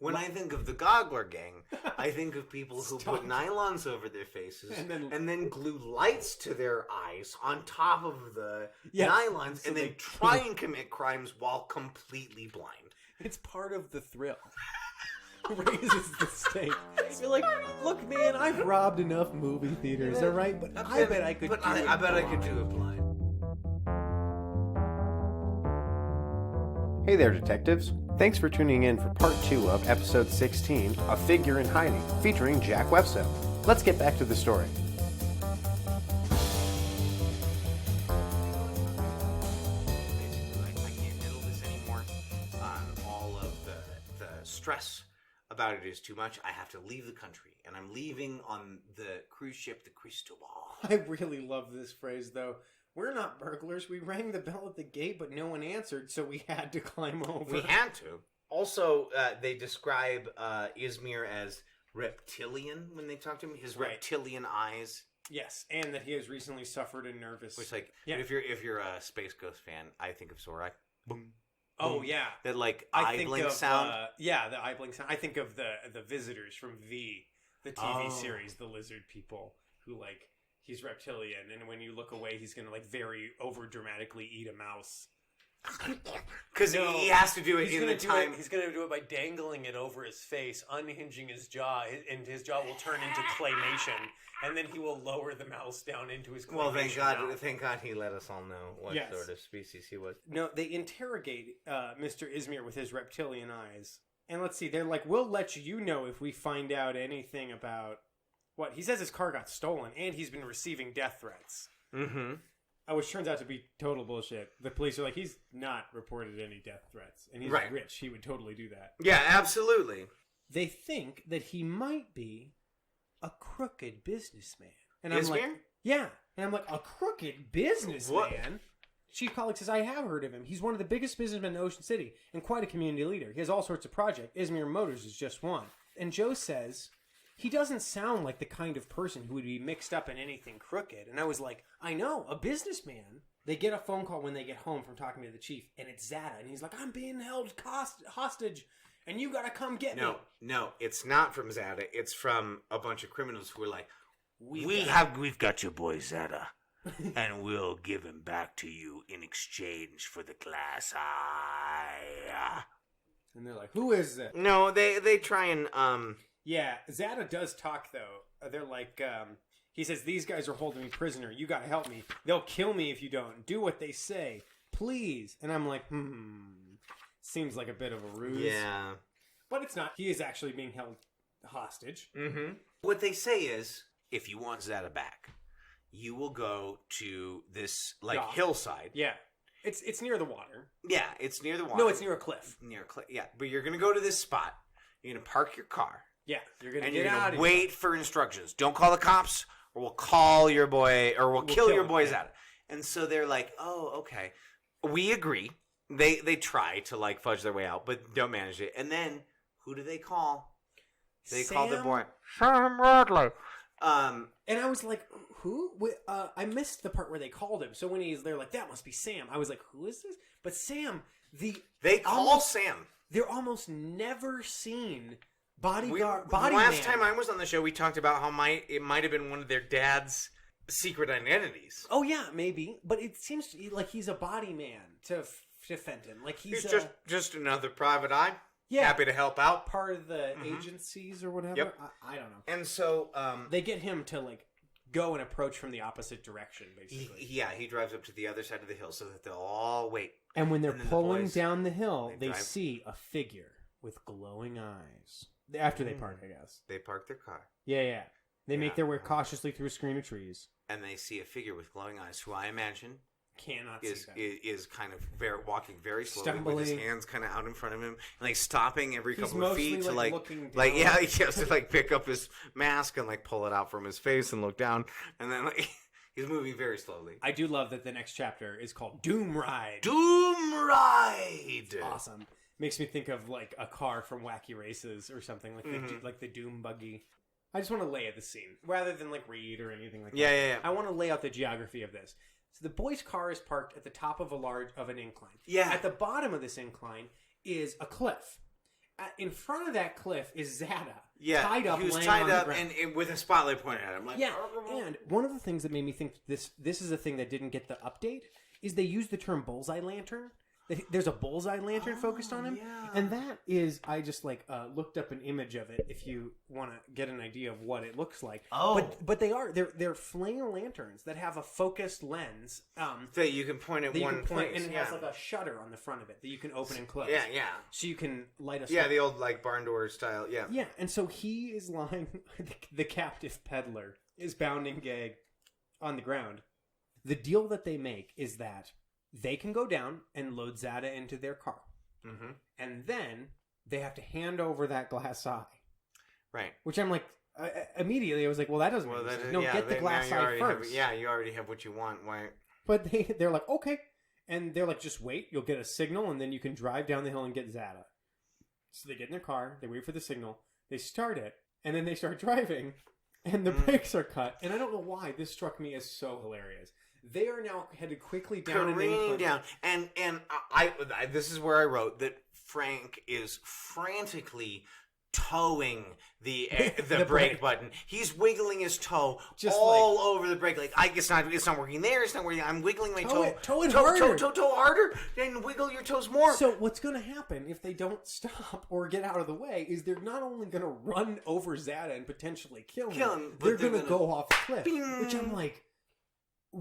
When I think of the Goggler Gang, I think of people who put nylons over their faces and then glue lights to their eyes on top of the nylons so and then try and commit crimes while completely blind. It's part of the thrill. Raises the stakes. You're like, look, man, I've robbed enough movie theaters, all right? But I bet I could do it. I bet I could do it blind. Hey there, detectives. Thanks for tuning in for part 2 of episode 16, A Figure in Hiding, featuring Jack Wefso. Let's get back to the story. I can't handle this anymore. All of the stress about it is too much. I have to leave the country, and I'm leaving on the cruise ship, the Cristobal. I really love this phrase, though. We're not burglars. We rang the bell at the gate, but no one answered, so we had to climb over. We had to. Also, they describe Izmir as reptilian when they talk to him. His reptilian eyes. Yes, and that he has recently suffered a nervous... Which, like, if you're a Space Ghost fan, I think of Zorak. Boom. Oh, yeah. That, like, eye blink sound. The eye blink sound. I think of the visitors from V, the TV series, the lizard people, who, like... He's reptilian, and when you look away, he's going to, like, very over-dramatically eat a mouse. Because he has to do it in the time... He's going to do it by dangling it over his face, unhinging his jaw, and his jaw will turn into claymation, and then he will lower the mouse down into his claymation. Well, thank God he let us all know what sort of species he was. No, they interrogate Mr. Izmir with his reptilian eyes. And let's see, they're like, we'll let you know if we find out anything about... What? He says his car got stolen, and he's been receiving death threats. Mm-hmm. Which turns out to be total bullshit. The police are like, he's not reported any death threats. And he's rich. He would totally do that. Yeah, absolutely. They think that he might be a crooked businessman. And I'm like, yeah. And I'm like, a crooked businessman? What? Chief colleague says, I have heard of him. He's one of the biggest businessmen in Ocean City and quite a community leader. He has all sorts of projects. Izmir Motors is just one. And Joe says... He doesn't sound like the kind of person who would be mixed up in anything crooked. And I was like, I know, a businessman. They get a phone call when they get home from talking to the chief, and it's Zada. And he's like, I'm being held hostage, and you got to come get me. No, it's not from Zada. It's from a bunch of criminals who are like, we've got your boy Zada, and we'll give him back to you in exchange for the glass eye. And they're like, who is it? No, they try and... Yeah, Zada does talk, though. They're like, he says, these guys are holding me prisoner. You gotta help me. They'll kill me if you don't. Do what they say. Please. And I'm like, seems like a bit of a ruse. Yeah. But it's not. He is actually being held hostage. Mm-hmm. What they say is, if you want Zada back, you will go to this, like, hillside. Yeah. It's near the water. Yeah, it's near the water. No, it's near a cliff. Near a cliff, yeah. But you're gonna go to this spot. You're gonna park your car. Yeah, you're gonna and get you're out. Gonna wait for instructions. Don't call the cops, or we'll call your boy, or we'll kill your boys out. And so they're like, "Oh, okay, we agree." They try to like fudge their way out, but don't manage it. And then who do they call? They call the boy Sam Radley. And I was like, "Who?" I missed the part where they called him. So when they're like, "That must be Sam," I was like, "Who is this?" But Sam, they call Sam. They're almost never seen. Bodyguard. Last time I was on the show, we talked about how it might have been one of their dad's secret identities. Oh yeah, maybe. But it seems like he's a body man to Fenton. Like he's just another private eye. Yeah, happy to help out. Part of the agencies or whatever. Yep. I don't know. And so they get him to like go and approach from the opposite direction. Basically, he drives up to the other side of the hill so that they'll all wait. And when they're pulling down the hill, they see a figure with glowing eyes. After they park, I guess. They park their car. Yeah. They make their way cautiously through a screen of trees. And they see a figure with glowing eyes who I imagine cannot is kind of walking very slowly stumbling with his hands kind of out in front of him and like stopping every couple of feet to looking down. He has to like pick up his mask and like pull it out from his face and look down, and then like he's moving very slowly. I do love that the next chapter is called Doom Ride. Doom Ride. It's awesome. Makes me think of like a car from Wacky Races or something like the Doom buggy. I just want to lay out the scene rather than like read or anything like that. Yeah. I want to lay out the geography of this. So the boy's car is parked at the top of an incline. Yeah. At the bottom of this incline is a cliff. in front of that cliff is Zada. Yeah, tied up, he was laying tied on the up ground. and with a spotlight pointed at him. Like, Yeah, and one of the things that made me think this is a thing that didn't get the update is they used the term bullseye lantern. There's a bullseye lantern focused on him, yeah. and that is I just looked up an image of it if you want to get an idea of what it looks like. Oh, but they're flame lanterns that have a focused lens that you can point at that you one can point, place, and it has like a shutter on the front of it that you can open and close. Yeah, yeah. So you can light a Yeah, the old like barn door style. Yeah, yeah, and so he is lying. The captive peddler is bound and gagged on the ground. The deal that they make is that they can go down and load Zada into their car, and then they have to hand over that glass eye. Right. Which I'm like, immediately I was like, well, that doesn't make sense. No, get the glass eye first. You already have what you want. Why? But they're like, okay. And they're like, just wait. You'll get a signal, and then you can drive down the hill and get Zada. So they get in their car. They wait for the signal. They start it. And then they start driving. And the brakes are cut. And I don't know why. This struck me as so hilarious. They are now headed quickly down an incline. Down. And I this is where I wrote that Frank is frantically towing the brake button. He's wiggling his toe just all over the brake. Like, it's not working there. It's not working. I'm wiggling my toe. Toe it harder. Toe harder. Then wiggle your toes more. So what's going to happen if they don't stop or get out of the way is they're not only going to run over Zada and potentially kill him, they're going to go off the cliff. Bing. Which I'm like,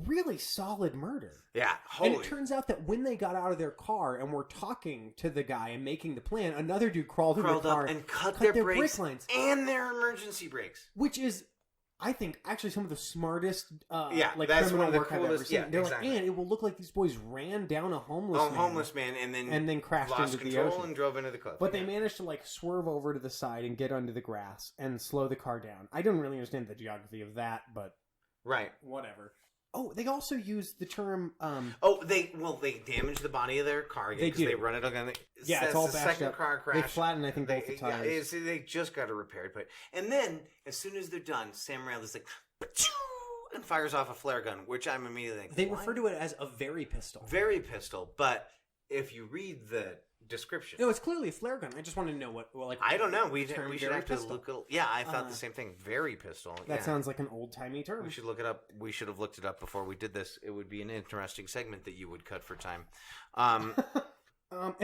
really solid murder. Yeah, and it turns out that when they got out of their car and were talking to the guy and making the plan, another dude crawled in the car and cut their brake lines and their emergency brakes, which is, I think, actually some of the smartest that's criminal one of the work I've ever seen. Yeah, They're exactly. like, and it will look like these boys ran down a homeless man and then crashed lost into the control ocean and drove into the cliff. But they managed to swerve over to the side and get under the grass and slow the car down. I don't really understand the geography of that, but whatever. Oh, they also use the term. They damage the body of their car again because they run it again. It's all the bashed second up. car crash. They flatten, I think, both the tires. They just got it repaired, and then as soon as they're done, Sam Riley's like, and fires off a flare gun, which I'm immediately like, they refer to it as a very pistol. Very pistol, but if you read the description, no, it's clearly a flare gun. I just want to know what. I don't know. We should have to look. Yeah, I thought the same thing. Very pistol. That sounds like an old timey term. We should look it up. We should have looked it up before we did this. It would be an interesting segment that you would cut for time. And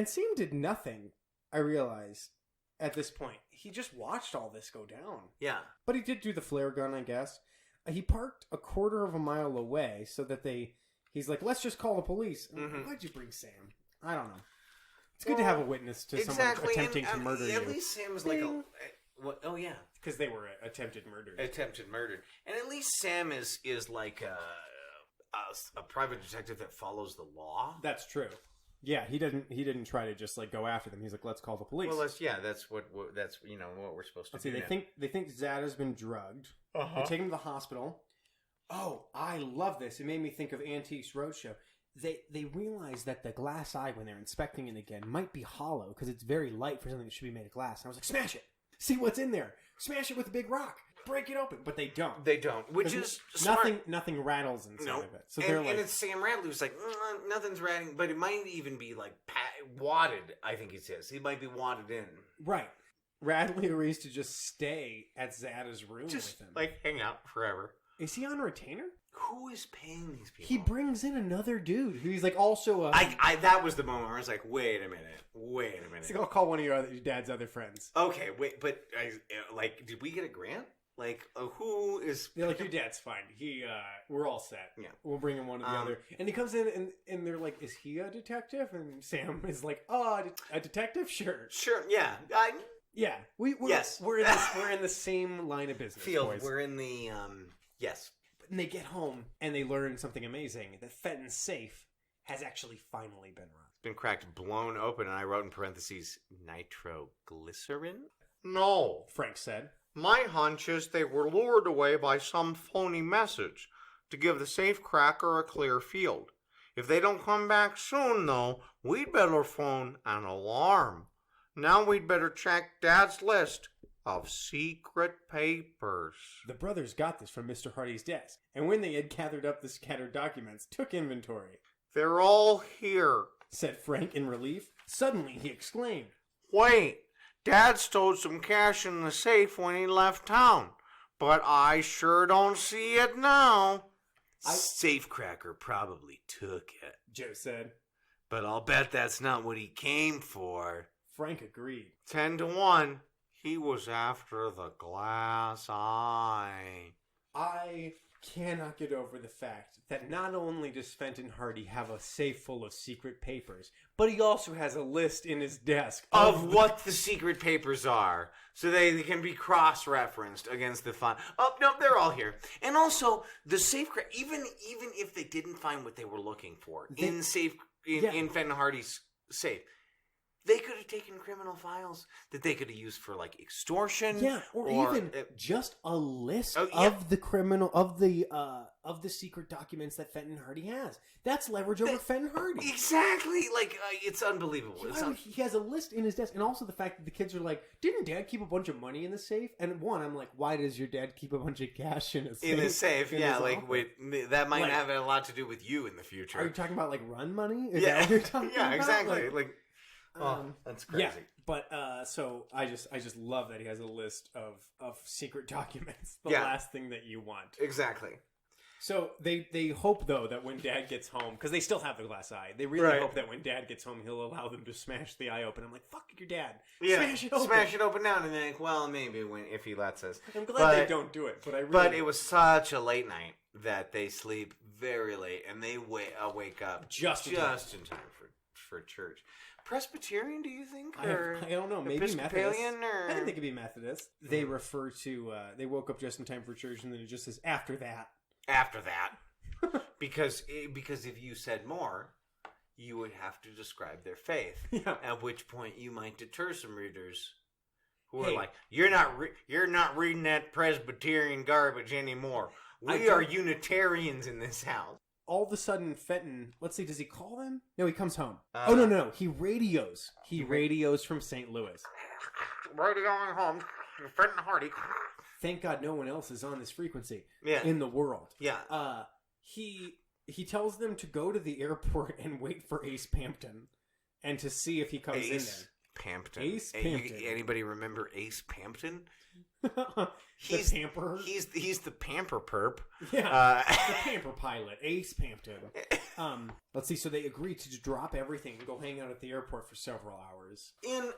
Sam did nothing. I realize at this point he just watched all this go down. Yeah, but he did do the flare gun, I guess. He parked a quarter of a mile away so that he's like, let's just call the police. Why'd you bring Sam? I don't know. It's good to have a witness to someone attempting to murder you. At least Sam was like because they were attempted murder. And at least Sam is like a private detective that follows the law. That's true. Yeah, he didn't try to just go after them. He's like, let's call the police. Well, that's what we're supposed to do. They think Zada's been drugged. They take him to the hospital. Oh, I love this. It made me think of Antiques Roadshow. They realize that the glass eye, when they're inspecting it again, might be hollow because it's very light for something that should be made of glass. And I was like, smash it! See what's in there! Smash it with a big rock! Break it open! But they don't. Which is nothing rattles inside of it. So and it's Sam Radley who's like, nothing's rattling, but it might even be wadded. I think he says he might be wadded in. Right. Radley agrees to just stay at Zada's room with him, hang out forever. Is he on retainer? Who is paying these people? He brings in another dude who's also a... that was the moment where I was like, wait a minute. It's I'll call one of your dad's other friends. Okay, wait, but did we get a grant? Who is... They're like, your dad's fine. We're all set. Yeah. We'll bring him one or the other. And he comes in and they're like, is he a detective? And Sam is like, a detective? Sure. Sure, yeah. Yeah. We're in the same line of business, field. Boys. We're in the... Yes. And they get home and they learn something amazing. That Fenton's safe has actually finally been run. It's been cracked, blown open, and I wrote in parentheses, nitroglycerin? No, Frank said. My hunch is they were lured away by some phony message to give the safe cracker a clear field. If they don't come back soon, though, we'd better phone an alarm. Now we'd better check Dad's list of secret papers. The brothers got this from Mr. Hardy's desk, and when they had gathered up the scattered documents, took inventory. They're all here, said Frank in relief. Suddenly he exclaimed, Wait, Dad stole some cash in the safe when he left town, but I sure don't see it now. Safecracker probably took it. Joe said. But I'll bet that's not what he came for. Frank agreed. 10-1. He was after the glass eye. I cannot get over the fact that not only does Fenton Hardy have a safe full of secret papers, but he also has a list in his desk Of what the secret papers are. So they can be cross-referenced against the file. Oh, no, they're all here. And also, the safecracker, even if they didn't find what they were looking for in Fenton Hardy's safe, they could have taken criminal files that they could have used for like extortion. Yeah, or even just a list of the criminal of the secret documents that Fenton Hardy has. That's leverage over Fenton Hardy. Exactly. Like it's unbelievable. He has a list in his desk, and also the fact that the kids are like, "Didn't Dad keep a bunch of money in the safe?" And I'm like, "Why does your dad keep a bunch of cash in a safe?" In his safe, yeah. Like, wait, that might have a lot to do with you in the future. Are you talking about like run money? Is that what you're talking about? Exactly. That's crazy. Yeah, but so I just love that he has a list of secret documents. The last thing that you want. Exactly. So they hope though that when Dad gets home, because they still have the glass eye, they really hope that when Dad gets home, he'll allow them to smash the eye open. I'm like, fuck your dad. Yeah, smash it open now, and then like, well, maybe if he lets us. I'm glad they don't do it, but it was such a late night that they sleep very late and they wake up just in time for church. Presbyterian, do you think? Or I don't know. Maybe Episcopalian, Methodist. or I think they could be Methodist. They refer to they woke up just in time for church, and then it just says after that. After that, because if you said more, you would have to describe their faith. Yeah. At which point you might deter some readers who are like, "You're not reading that Presbyterian garbage anymore. We are Unitarians in this house." All of a sudden, Fenton, let's see, does he call them? No, he comes home. No. He radios. He radios from St. Louis. Radioing home. Fenton Hardy. Thank God no one else is on this frequency in the world. Yeah. He tells them to go to the airport and wait for Ace Pampton and to see if he comes in there. Ace Pampton. Anybody remember Ace Pampton? He's the pamper. He's the pamper perp. Yeah, the pamper pilot, Ace Pampton. Let's see. So they agree to drop everything and go hang out at the airport for several hours.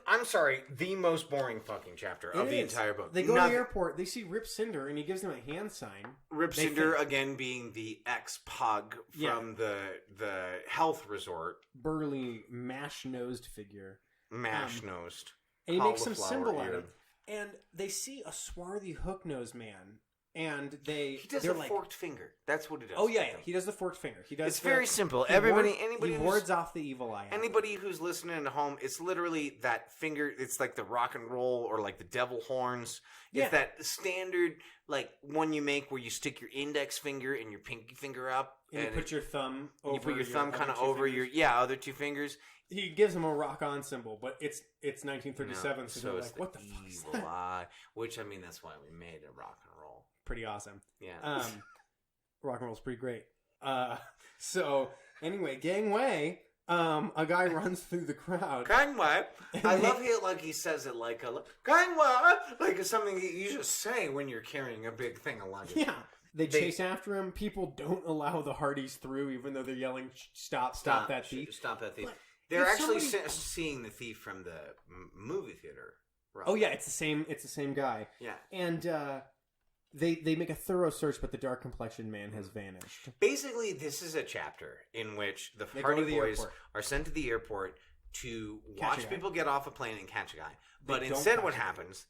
I'm sorry, the most boring fucking chapter of the entire book. They go to the airport. They see Rip Cinder, and he gives them a hand sign. Rip Cinder again being the ex-pug from the health resort. Burly, mash-nosed figure. Mash-nosed. And he makes some symbol out of it. And they see a swarthy hook-nosed man, and he does a forked finger. That's what it is. Oh yeah. He does the forked finger. It's very simple. He wards off the evil eye. Anybody who's listening at home, it's literally that finger. It's like the rock and roll or like the devil horns. Yeah. It's that standard like one you make where you stick your index finger and your pinky finger up, and you put your thumb over. You put your thumb kind of over your other two fingers. He gives him a rock-on symbol, but it's 1937, so they're like, "What the fuck is that?" Eye, which I mean, that's why we made it rock and roll. Pretty awesome. Yeah. Rock and roll's pretty great. So anyway, gangway. A guy runs through the crowd. Gangway. I love it like he says it like a gangway, like it's something you just say when you're carrying a big thing of luggage. Yeah. They chase after him. People don't allow the Hardys through, even though they're yelling, "Stop that thief! Stop that thief!" They're actually seeing the thief from the movie theater. Right? Oh yeah, it's the same guy. Yeah, and they make a thorough search, but the dark complexioned man has vanished. Basically, this is a chapter in which the Hardy Boys are sent to the airport to watch people get off a plane and catch a guy. But instead, what happens?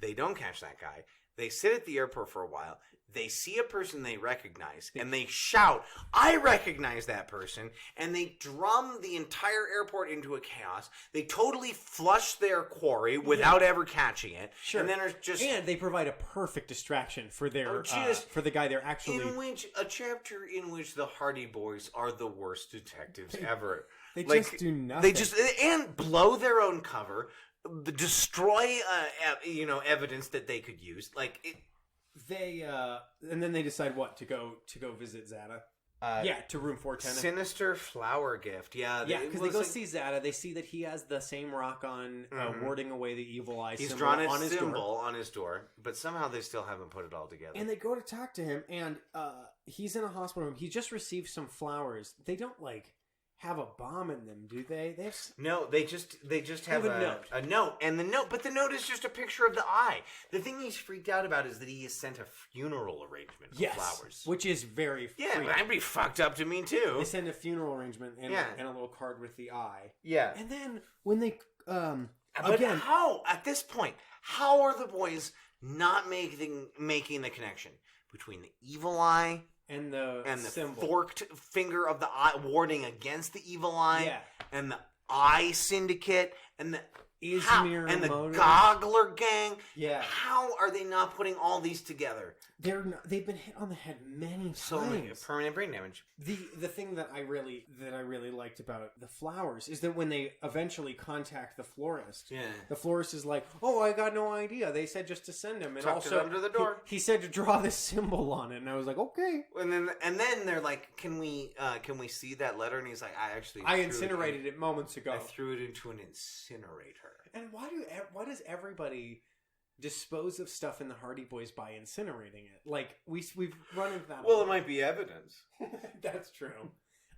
They don't catch that guy. They sit at the airport for a while. They see a person they recognize, and they shout, "I recognize that person!" And they drum the entire airport into a chaos. They totally flush their quarry without ever catching it. Sure. And then there's and they provide a perfect distraction for their for the guy they're actually a chapter in which the Hardy Boys are the worst detectives ever. They just do nothing. And blow their own cover, destroy evidence that they could use. And then they decide what to go visit Zada. to room 410. Sinister flower gift. Yeah, because they go see Zada. They see that he has the same rock on, warding away the evil eye. He's symbol drawn on his his symbol door. on his door, but somehow they still haven't put it all together. And they go to talk to him, and he's in a hospital room. He just received some flowers. They don't have a bomb in them, do they? They have No, they just have a note, and the note is just a picture of the eye. The thing he's freaked out about is that he has sent a funeral arrangement of flowers, which is very that'd be fucked up to me too. They send a funeral arrangement and a little card with the eye. Yeah, and then when they but again, how at this point, how are the boys not making the connection between the evil eye and the symbol. Forked finger of the eye warding against the evil eye, and the eye syndicate, and the Izmir and the Motors. Goggler Gang? Yeah, how are they not putting all these together? They've been hit on the head many times. So many permanent brain damage. The thing that I really liked about the flowers is that when they eventually contact the florist, the florist is like, "Oh, I got no idea. They said just to send him, and Tucked also it under the door. He said to draw this symbol on it." And I was like, "Okay." And then they're like, "Can we see that letter?" And he's like, "I incinerated it moments ago. I threw it into an incinerator." And why does everybody dispose of stuff in the Hardy Boys by incinerating it? Like we've run into that. Well, it might be evidence. That's true.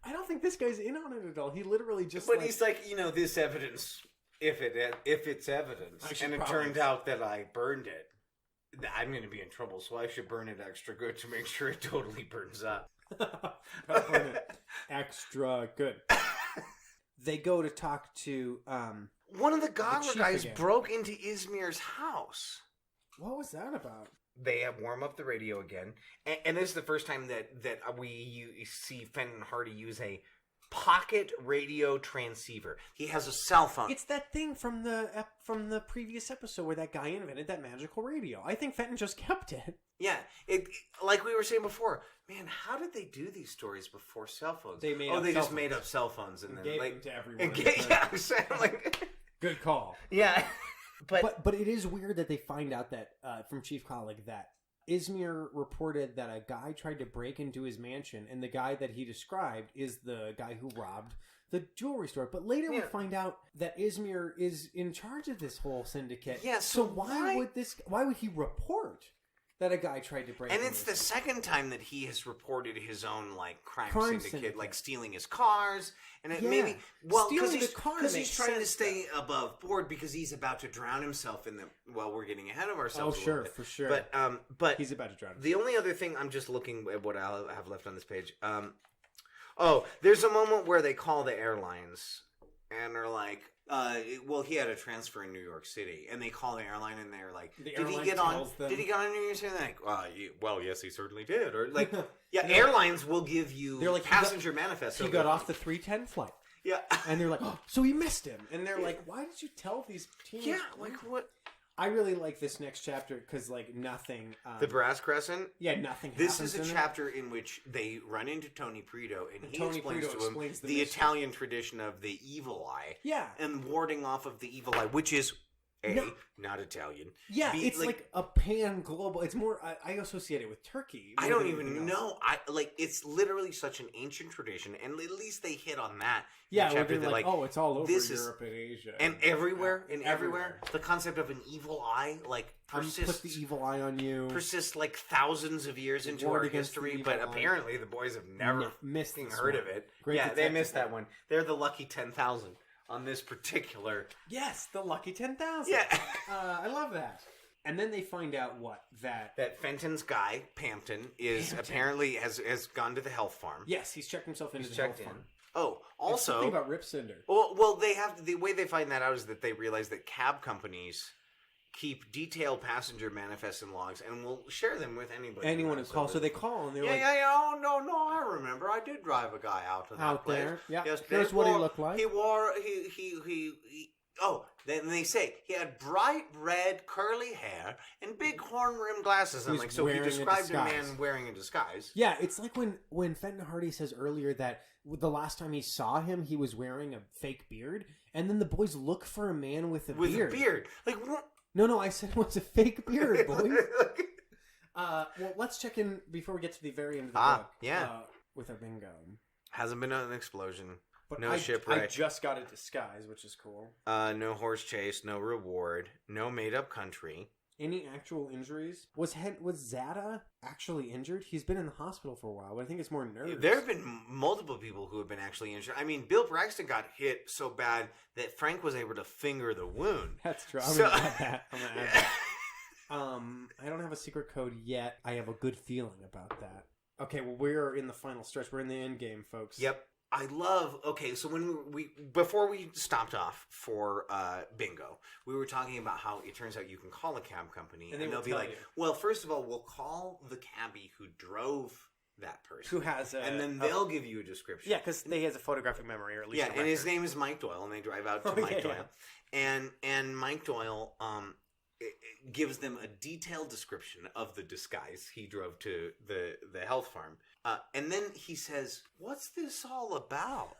I don't think this guy's in on it at all. He literally just. But he's like, this evidence, if it's evidence, and it turned out that I burned it, I'm going to be in trouble. So I should burn it extra good to make sure it totally burns up. Burn it extra good. They go to talk to. One of the Goggler guys again. broke into Izmir's house. What was that about? They have warm up the radio again, and this is the first time that we see Fenton Hardy use a pocket radio transceiver. He has a cell phone. It's that thing from the previous episode where that guy invented that magical radio. I think Fenton just kept it. Yeah, like we were saying before. Man, how did they do these stories before cell phones? They made up cell phones and then gave like them to everyone. Good call. Yeah, but it is weird that they find out that from Chief Colleague that Izmir reported that a guy tried to break into his mansion, and the guy that he described is the guy who robbed the jewelry store. But later we find out that Izmir is in charge of this whole syndicate. Yeah, so why would he report that a guy tried to break in? And it's the second time that he has reported his own crime syndicate, like stealing his cars, and maybe because he's trying to stay above board because he's about to drown himself in the. Well, we're getting ahead of ourselves. Oh, sure, for sure. But he's about to drown himself. The only other thing, I'm just looking at what I have left on this page. There's a moment where they call the airlines and they're like. He had a transfer in New York City, and they call the airline, and they're like, "Did he get on New Year's Day?" They're like, yes, he certainly did. Or like, airlines will give you passenger manifests. He got off the 310 flight. Yeah, and they're like, "Oh, so he missed him." And they're like, "Why did you tell these teenagers?" Yeah, like what? I really like this next chapter because nothing. The Brass Crescent. Yeah, nothing. This is a chapter in which they run into Tony Preto, and he explains to him the Italian tradition of the evil eye. Yeah, and warding off of the evil eye, which is not Italian. Yeah, it's like a pan-global. It's more. I associate it with Turkey. I don't even know. It's literally such an ancient tradition, and at least they hit on that. Yeah, chapter that it's all over Europe and Asia and everywhere. The concept of an evil eye persists. Put the evil eye on you. Persists thousands of years into our history, but apparently the boys have never heard of it. They missed that one. They're the lucky 10,000. On this particular... Yes, the lucky 10,000. Yeah. I love that. And then they find out that Fenton's guy, Pampton, apparently has gone to the health farm. Yes, he's checked himself into the health farm. Oh, also... Something about Rip Cinder. Well, the way they find that out is that they realize that cab companies keep detailed passenger manifests and logs and will share them with anybody. Anyone who calls. So they call and they're oh, no, I remember. I did drive a guy out to that place. There. Yeah. Yesterday. Here's what he looked like. Then they say he had bright red curly hair and big horn-rimmed glasses. And so he described a man wearing a disguise. Yeah, it's like when Fenton Hardy says earlier that the last time he saw him, he was wearing a fake beard. And then the boys look for a man with a beard. With a beard. Like, what? No, I said it was a fake beard, boys. Well, let's check in before we get to the very end of the book. Yeah. with a bingo. Hasn't been an explosion. But No I shipwreck. just got a disguise, which is cool. No horse chase. No reward. No made up country. Any actual injuries? Was Zada actually injured? He's been in the hospital for a while, but I think it's more nerves. There have been multiple people who have been actually injured. I mean, Bill Braxton got hit so bad that Frank was able to finger the wound. That's true. I'm So- gonna add that. I'm gonna add that. I don't have a secret code yet. I have a good feeling about that. Okay, well, we're in the final stretch. We're in the end game, folks. Yep. I love. Okay, so when before we stopped off for bingo, we were talking about how it turns out you can call a cab company And and, they will they'll be tell like, you. "Well, first of all, we'll call the cabbie who drove that person, Who has a... and then they'll give you a description." Yeah, because he has a photographic memory, or at least Yeah, and his name is Mike Doyle, and they drive out to Oh, Mike yeah, Doyle, and Mike Doyle it gives them a detailed description of the disguise he drove to the health farm, and then he says, "What's this all about?"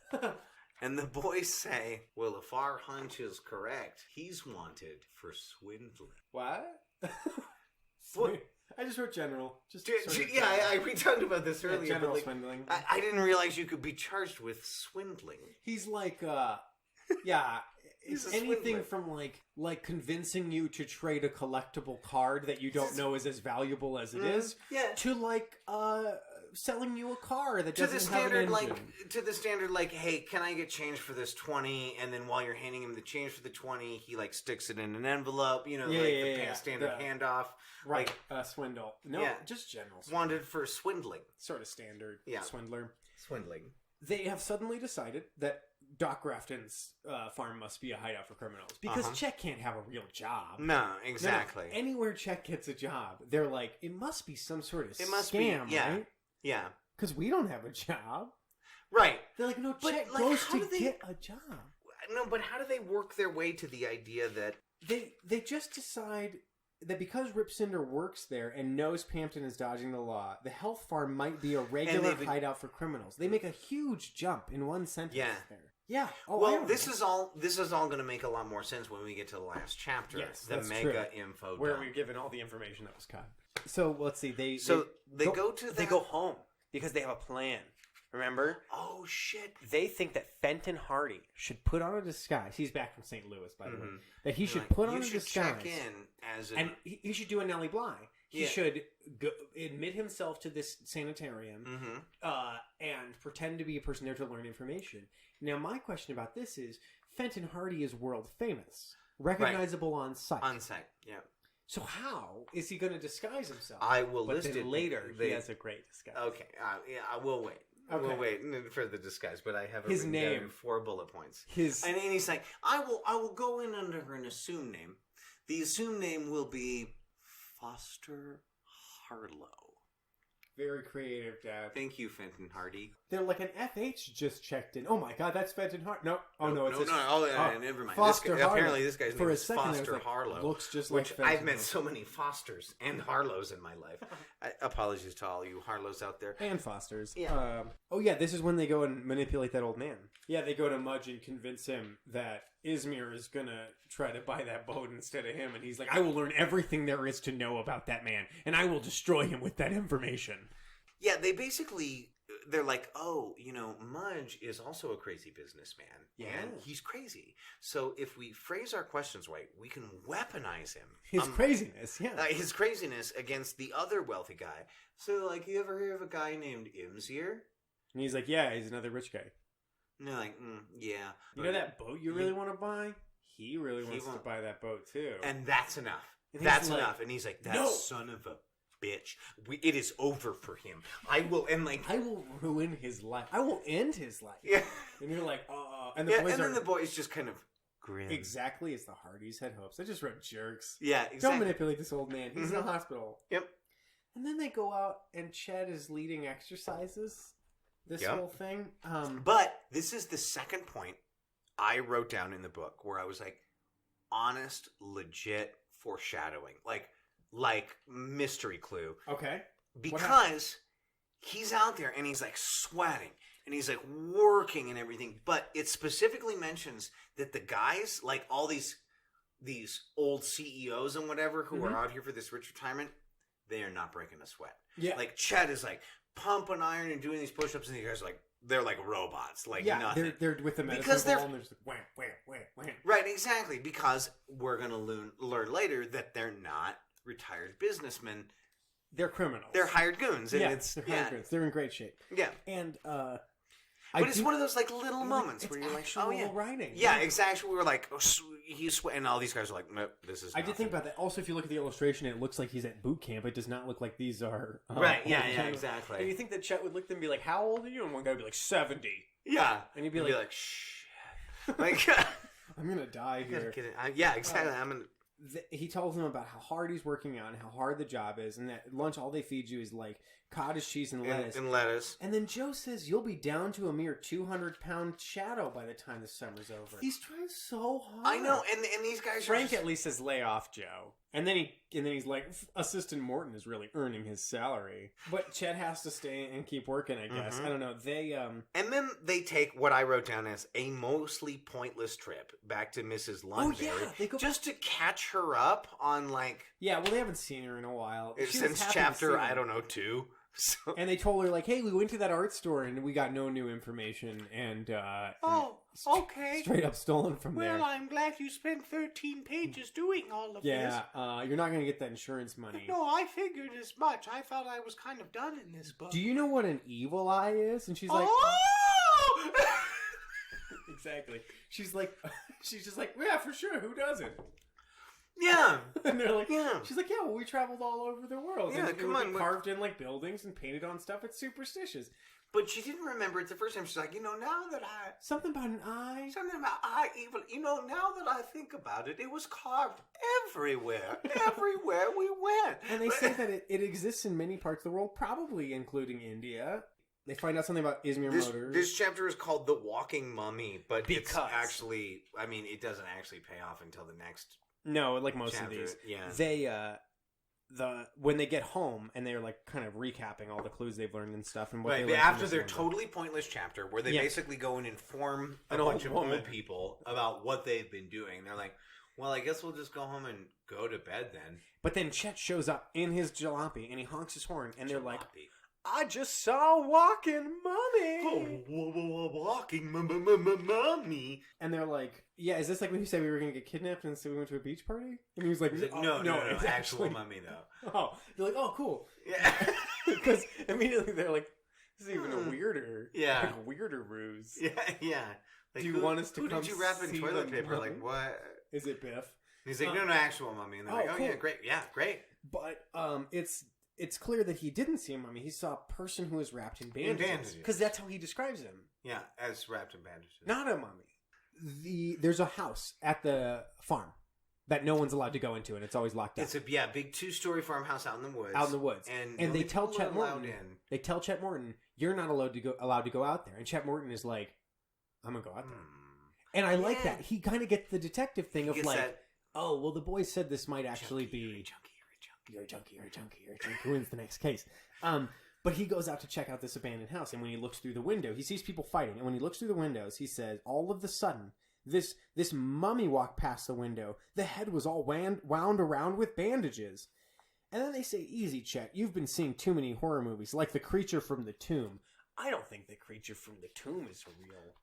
And the boys say, "Well, if our hunch is correct, he's wanted for swindling." What? What? I just wrote general. Just We talked about this earlier. general but swindling. I didn't realize you could be charged with swindling. He's like, yeah. He's It's a anything swindler. from like convincing you to trade a collectible card that you don't know is as valuable as it is, Yeah. to like selling you a car that To the doesn't have an standard, engine. like, hey, can I get change for this 20? And then while you're handing him the change for the 20, he like sticks it in an envelope. You know, standard handoff. Right, Like, swindle. No, Yeah. just general swindle. wanted for swindling. Sort of standard Yeah. swindler. Swindling. They have suddenly decided that Doc Grafton's farm must be a hideout for criminals because Chet can't have a real job. No, exactly. No, anywhere Chet gets a job, they're like, it must be some sort of It must scam, be, yeah. right? Yeah. Because we don't have a job. Right. They're like, no, But, Chet like, goes how to do they- get a job. No, but how do they work their way to the idea that... They just decide that because Rip Cinder works there and knows Pampton is dodging the law, the health farm might be a regular they've- hideout for criminals. They make a huge jump in one sentence Yeah. there. Yeah. Oh, I well, don't this know. is all going to make a lot more sense when we get to the last chapter. Yes, the that's mega true. info Where dump. we've given all the information that was cut. So let's see. They go to they that- go home because they have a plan. Remember? Oh, shit. They think that Fenton Hardy should put on a disguise. He's back from St. Louis, by the way. That he should Like, put on you a should disguise. check in as an... And he should do a Nellie Bly. He Yeah. should admit himself to this sanitarium and pretend to be a person there to learn information. Now, my question about this is, Fenton Hardy is world famous, recognizable on sight. On site, yeah. So how is he going to disguise himself? I will but list then it. later, They- he has a great disguise. Okay, yeah, I will wait. Okay. We'll wait for the disguise, but I have it His written down name. in 4 bullet points. His And he's like, I will go in under an assumed name. The assumed name will be Foster Harlow. very creative, Dad. Thank you, Fenton Hardy. They're like an FH just checked in. Oh my God, that's Fenton Hardy. No, oh no, it's never mind. Foster Harlow. Apparently, this guy's For name a is second, I was Foster like, Harlow. looks just which like Fenton I've met Harlow. so many Fosters and Harlows in my life. Apologies to all you Harlows out there. And Foster's. Yeah. Oh yeah, this is when they go and manipulate that old man. Yeah, they go to Mudge and convince him that Izmir is gonna try to buy that boat instead of him, and he's like, I will learn everything there is to know about that man, and I will destroy him with that information. Yeah, they're like, oh, Mudge is also a crazy businessman. Yeah. And he's crazy. So if we phrase our questions right, we can weaponize him. His craziness, yeah. His craziness against the other wealthy guy. So, like, you ever hear of a guy named Imzir? And he's like, yeah, he's another rich guy. And they're like, yeah. You know that boat you really want to buy? He really wants to won't. buy that boat too. And that's enough. And he's That's like, enough. And he's like, that "No." son of a bitch. It is over for him. I will, and like... I will ruin his life. I will end his life. Yeah. And you're like, and the Yeah, boys and are then the boys just kind of grin. exactly as the Hardys had hopes. I just wrote jerks. Yeah, Don't exactly. manipulate this old man. He's in a hospital. Yep. And then they go out and Ched is leading exercises. This Yep. whole thing. But this is the second point I wrote down in the book where I was like, honest, legit foreshadowing. Like mystery clue. Okay. Because he's out there and he's like sweating and he's like working and everything. But it specifically mentions that the guys, like all these old CEOs and whatever who are out here for this rich retirement, they are not breaking a sweat. Yeah. Like, Chet is, like, pumping iron and doing these push-ups, and these guys are, like, they're like robots. Like, nothing. They're with the medicine Because ball, and they're just like, wham. Right, exactly. Because we're going to learn later that they're not retired businessmen. They're criminals. They're hired goons. And they're hired goons. They're in great shape. Yeah. And, but it's one of those, like, little moments where you're like, oh, yeah. writing. Yeah, exactly. We were like, oh, he's sweating. And all these guys are like, nope, this is I did think about that. Also, if you look at the illustration, it looks like he's at boot camp. It does not look like these are... right, yeah, exactly. And you think that Chet would look at them and be like, how old are you? And one guy would be like, 70. Yeah. And he'd be like, shit. Like, I'm going to die here. Yeah, exactly. I'm going to... He tells them about how hard he's working out and how hard the job is, and that at lunch all they feed you is like cottage cheese and lettuce. And then Joe says you'll be down to a mere 200-pound shadow by the time the summer's over. He's trying so hard. I know, and these guys. Frank at least says lay off Joe, and then he's like, Assistant Morton is really earning his salary, but Chet has to stay and keep working. I guess I don't know. And then they take what I wrote down as a mostly pointless trip back to Mrs. Lundberry, they go just to catch her up on like. Yeah, well, they haven't seen her in a while Since chapter 2. So. And they told her, like, hey, we went to that art store and we got no new information. And, okay. Straight up stolen from there. Well, I'm glad you spent 13 pages doing all of this. Yeah, you're not going to get that insurance money. No, I figured as much. I thought I was kind of done in this book. Do you know what an evil eye is? And she's like... Oh! Exactly. She's just like, yeah, for sure. Who doesn't? Yeah. And they're like, yeah. She's like, yeah, well, we traveled all over the world. Yeah, and come on. Carved in, like, buildings and painted on stuff. It's superstitious. But she didn't remember it the first time. She's like, now that I... Something about an eye. Something about eye evil. Now that I think about it, it was carved everywhere. Everywhere we went. And they say that it exists in many parts of the world, probably including India. They find out something about Izmir Motors. This chapter is called The Walking Mummy, but it's actually... I mean, it doesn't actually pay off until the next... No, like most chapter, of these. Yeah. They, when they get home and they're like kind of recapping all the clues they've learned and stuff and what they learned after their totally pointless chapter where they basically go and inform a bunch of old people about what they've been doing. They're like, well, I guess we'll just go home and go to bed then. But then Chet shows up in his jalopy and he honks his horn and they're like, I just saw a walking mummy. Oh, walking mummy. And they're like, yeah, is this like when you said we were going to get kidnapped and so we went to a beach party? And he was like, no, it's actual mummy though. Oh, they're like, oh, cool. Yeah. Because immediately they're like, this is even a weirder, weirder ruse. Yeah. Like, do you want us to who come did you wrap in toilet paper? Like, what? Is it Biff? He's like, no, actual mummy. And they're like, cool. Yeah, great. Yeah, great. But it's clear that he didn't see a mummy. He saw a person who was wrapped in bandages. Because that's how he describes him. Yeah, as wrapped in bandages. Not a mummy. There's a house at the farm that no one's allowed to go into, and it's always locked up. It's a big 2-story farmhouse out in the woods. Out in the woods. And they tell Chet Morton. They tell Chet Morton, you're not allowed to go out there. And Chet Morton is like, I'm gonna go out there. And I like that. He kind of gets the detective thing of like, oh, well, the boys said this might actually be. You're a junkie. Who wins the next case? But he goes out to check out this abandoned house, and when he looks through the window, he sees people fighting. And when he looks through the windows, he says, all of the sudden, this mummy walked past the window. The head was all wound around with bandages. And then they say, easy, Chet, you've been seeing too many horror movies, like The Creature from the Tomb. I don't think The Creature from the Tomb is a real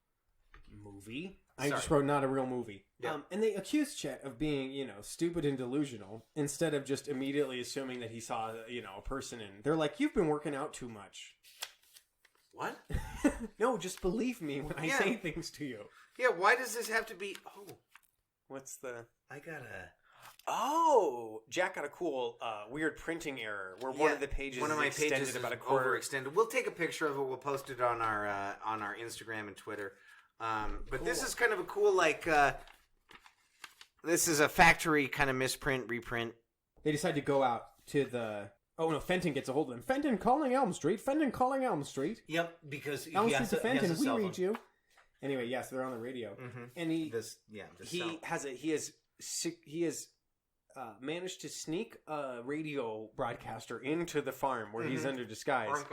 movie. I just wrote not a real movie. Yeah. And they accuse Chet of being, stupid and delusional instead of just immediately assuming that he saw, a person. And they're like, you've been working out too much. What? No, just believe me when I say things to you. Yeah, why does this have to be... Oh. What's the... I got a... Oh! Jack got a cool, weird printing error where one of the pages one of my is extended pages about a quarter. Overextended. We'll take a picture of it. We'll post it on our Instagram and Twitter. But cool. This is kind of a cool, this is a factory kind of misprint, reprint. They decide to go out to the... Oh, no, Fenton gets a hold of them. Fenton calling Elm Street. Yep, because Elm Street to Fenton, we read you. Anyway, yes, they're on the radio. Mm-hmm. And he has managed to sneak a radio broadcaster into the farm where he's under disguise.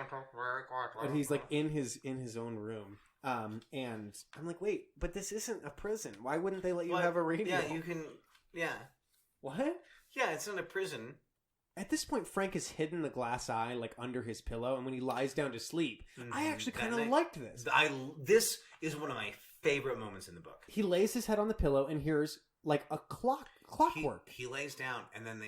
And he's like in his own room. And I'm like, wait, but this isn't a prison. Why wouldn't they let you have a radio? Yeah, you can. Yeah. What? Yeah, it's in a prison. At this point, Frank has hidden the glass eye like under his pillow, and when he lies down to sleep, I actually kind of liked this. This is one of my favorite moments in the book. He lays his head on the pillow and hears like a clockwork. He lays down, and then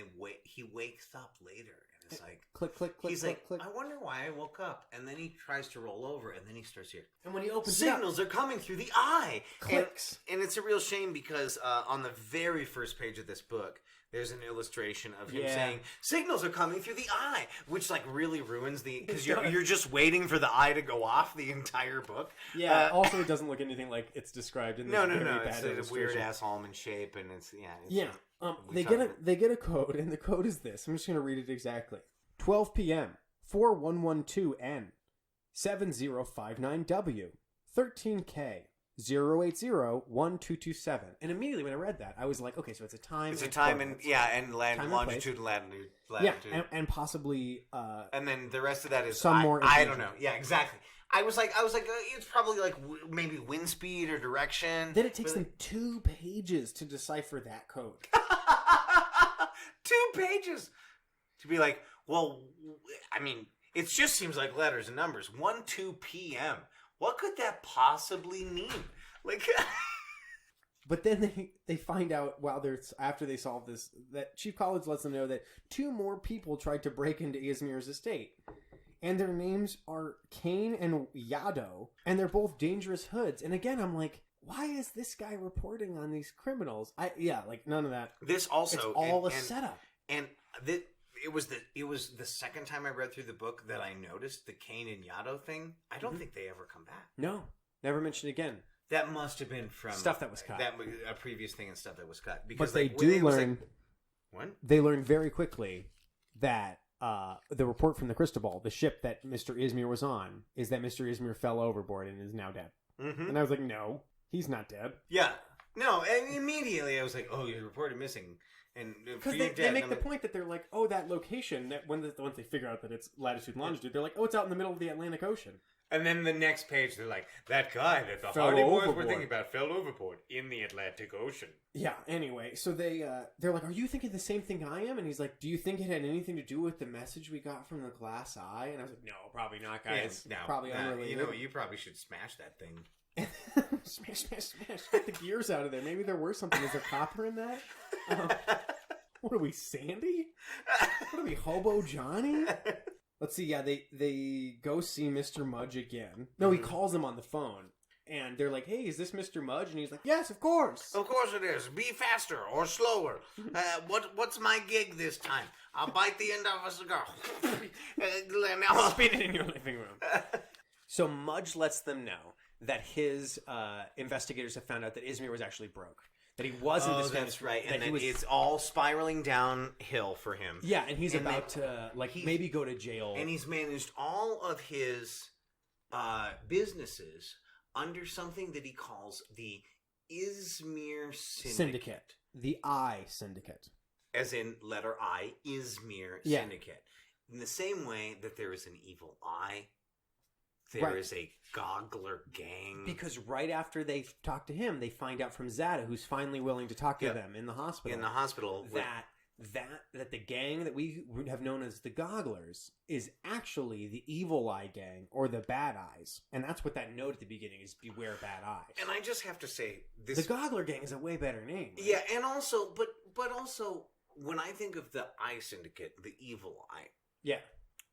he wakes up later, and it's like click, click, click, he's click, like, click. I wonder why I woke up, and then he tries to roll over, and then he starts hearing. And when he opens Signals it up, are coming through the eye. clicks. And it's a real shame because on the very first page of this book, there's an illustration of him saying, signals are coming through the eye, which like really ruins because you're just waiting for the eye to go off the entire book. Yeah, also it doesn't look anything like it's described in this very bad It's a weird ass almond shape, and it's they get a code, and the code is this. I'm just going to read it exactly. 12 p.m. 4112N 7059W 13K 0801227. And immediately when I read that, I was like, okay, so it's a time. It's a time and longitude and latitude. Yeah, and possibly. And then the rest of that is some more. I don't know. Yeah, exactly. I was like, it's probably like maybe wind speed or direction. Then it takes them 2 pages to decipher that code. 2 pages to be like, well, I mean, it just seems like letters and numbers. 1-2 p.m. What could that possibly mean? Like, but then they find out after they solve this that Chief College lets them know that 2 more people tried to break into Izmir's estate, and their names are Kane and Yado, and they're both dangerous hoods. And again, I'm like, why is this guy reporting on these criminals? Like none of that. This also it's all a setup. And it was the second time I read through the book that I noticed the Kane and Yado thing. I don't think they ever come back. No, never mentioned again. That must have been from stuff that was cut. That a previous thing and stuff that was cut. Because but they do learn. What? They learn very quickly that the report from the Cristobal, the ship that Mr. Izmir was on, is that Mr. Izmir fell overboard and is now dead. Mm-hmm. And I was like, no, he's not dead. Yeah. No, and immediately I was like, oh, you're reported missing. And because they make the point that they're like, oh, that location, that once they figure out that it's latitude and longitude, they're like, oh, it's out in the middle of the Atlantic Ocean. And then the next page, they're like, that guy that the Hardy Boys were thinking about fell overboard in the Atlantic Ocean. Yeah, anyway, so they're like, are you thinking the same thing I am? And he's like, do you think it had anything to do with the message we got from the glass eye? And I was like, no, probably not, guys. Yeah, no, probably unrelated. You probably should smash that thing. Smash. Get the gears out of there. Maybe there were something. Is there copper in that? What are we, Sandy? What are we, Hobo Johnny? Let's see. Yeah, they go see Mr. Mudge again. No, he calls them on the phone, and they're like, "Hey, is this Mr. Mudge?" And he's like, "Yes, of course. Of course it is. Be faster or slower. What's my gig this time? I'll bite the end off a cigar. Spin it in your living room." So Mudge lets them know that his investigators have found out that Izmir was actually broke. That he wasn't this guy. That's right. And then it's all spiraling downhill for him. Yeah, and he's about to maybe go to jail. And he's managed all of his businesses under something that he calls the Izmir Syndicate. The I Syndicate. As in letter I, Izmir Syndicate. In the same way that there is an evil eye, there is a Goggler Gang. Because right after they talk to him, they find out from Zada, who's finally willing to talk to them in the hospital. That the gang that we have known as the Gogglers is actually the Evil Eye Gang, or the Bad Eyes. And that's what that note at the beginning is, beware bad eyes. And I just have to say, the Goggler Gang is a way better name. Right? Yeah, and also, but also, when I think of the Eye Syndicate, the Evil Eye,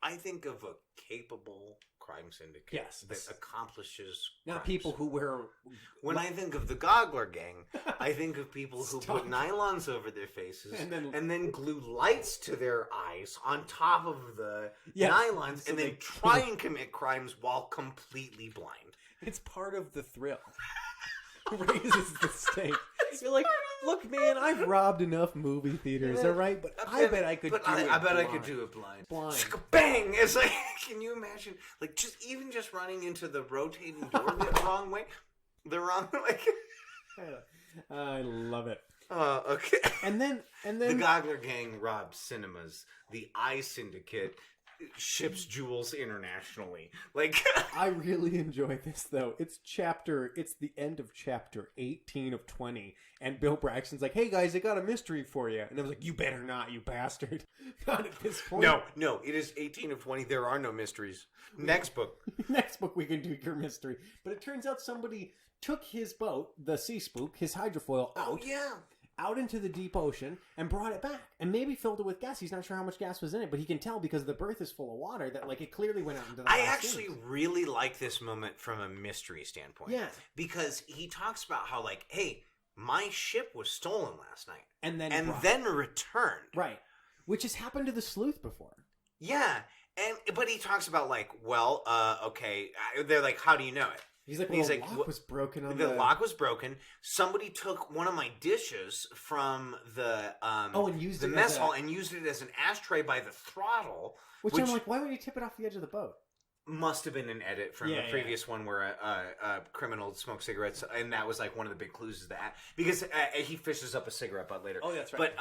I think of a capable crime syndicate that accomplishes not crimes. People who wear... When I think of the Goggler Gang, I think of people who put nylons over their faces and then glue lights to their eyes on top of the nylons, so and then try and commit crimes while completely blind. It's part of the thrill. Raises the stake. You're like, look, man, I've robbed enough movie theaters, all right? But I bet I could do it blind. I bet I could do it blind. Bang! It's like, can you imagine? Like, just running into the rotating door the wrong way? The wrong way? I love it. Okay. And then the Goggler Gang robs cinemas. The Eye Syndicate ships jewels internationally. Like, I really enjoy this though. It's the end of chapter 18 of 20, and Bill Braxton's like, "Hey guys, I got a mystery for you," and I was like, "You better not, you bastard!" Not at this point. No, it is 18 of 20. There are no mysteries. Next book. Next book we can do your mystery. But it turns out somebody took his boat, the Sea Spook, his hydrofoil, out into the deep ocean and brought it back, and maybe filled it with gas. He's not sure how much gas was in it, but he can tell because the berth is full of water that like it clearly went out into the. I actually really like this moment from a mystery standpoint. Yeah, because he talks about how like, hey, my ship was stolen last night, and then returned. Right, which has happened to the sleuth before. Yeah, but he talks about like, well, okay. They're like, how do you know it? He's like, the lock was broken on the lock was broken. Somebody took one of my dishes from the and used the mess hall and used it as an ashtray by the throttle. Which I'm like, why would you tip it off the edge of the boat? Must have been an edit from the previous one where a criminal smoked cigarettes, and that was like one of the big clues is that because he fishes up a cigarette butt later. Oh, that's right.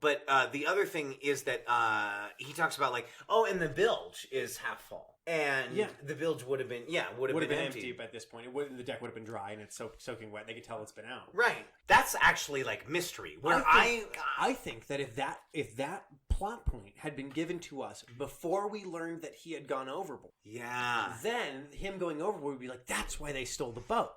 But the other thing is that he talks about like, and the bilge is half full. And the bilge would have been empty at this point. The deck would have been dry and it's soaking wet. They could tell it's been out. Right. That's actually like mystery. Where I think that if that plot point had been given to us before we learned that he had gone overboard, then him going overboard would be like, that's why they stole the boat.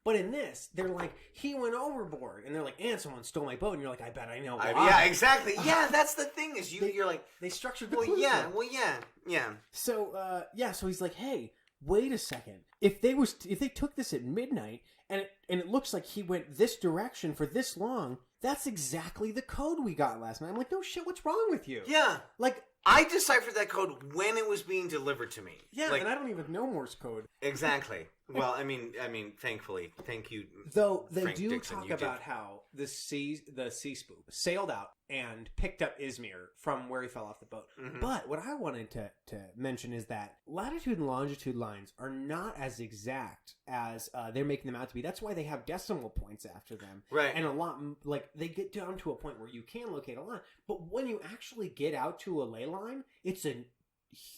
But in this, they're like, he went overboard, and they're like, and someone stole my boat, and you're like, I bet I know why. Yeah, exactly. Yeah, that's the thing is you're like, they structured the clues. Yeah. So so he's like, hey, wait a second. If they took this at midnight, and it looks like he went this direction for this long, that's exactly the code we got last night. I'm like, no shit, what's wrong with you? Yeah, like. I deciphered that code when it was being delivered to me. Yeah, and I don't even know Morse code. Exactly. Well, I mean, thankfully, thank you. Though they Frank do Dixon, talk about how the sea spook sailed out and picked up Izmir from where he fell off the boat. Mm-hmm. But what I wanted to mention is that latitude and longitude lines are not as exact as they're making them out to be. That's why they have decimal points after them. Right. And a lot, like, they get down to a point where you can locate a line. But when you actually get out to a ley line, it's a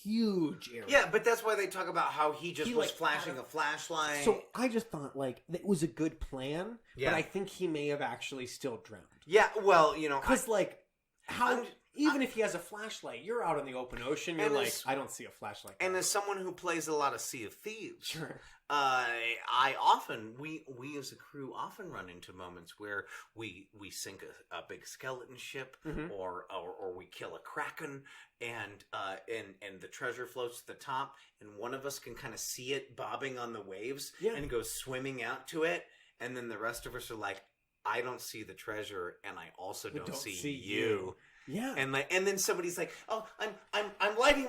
huge area. Yeah, but that's why they talk about how he was flashing a flashlight. So I just thought, like, it was a good plan, but I think he may have actually still drowned. Yeah, well, because, like, even if he has a flashlight, you're out in the open ocean, you're like, I don't see a flashlight. And as someone who plays a lot of Sea of Thieves, sure. we as a crew often run into moments where we sink a big skeleton ship, mm-hmm. or we kill a kraken, and the treasure floats to the top, and one of us can kind of see it bobbing on the waves, and goes swimming out to it, and then the rest of us are like, I don't see the treasure, and I also don't see you. Yeah, and then somebody's like, oh, I'm lighting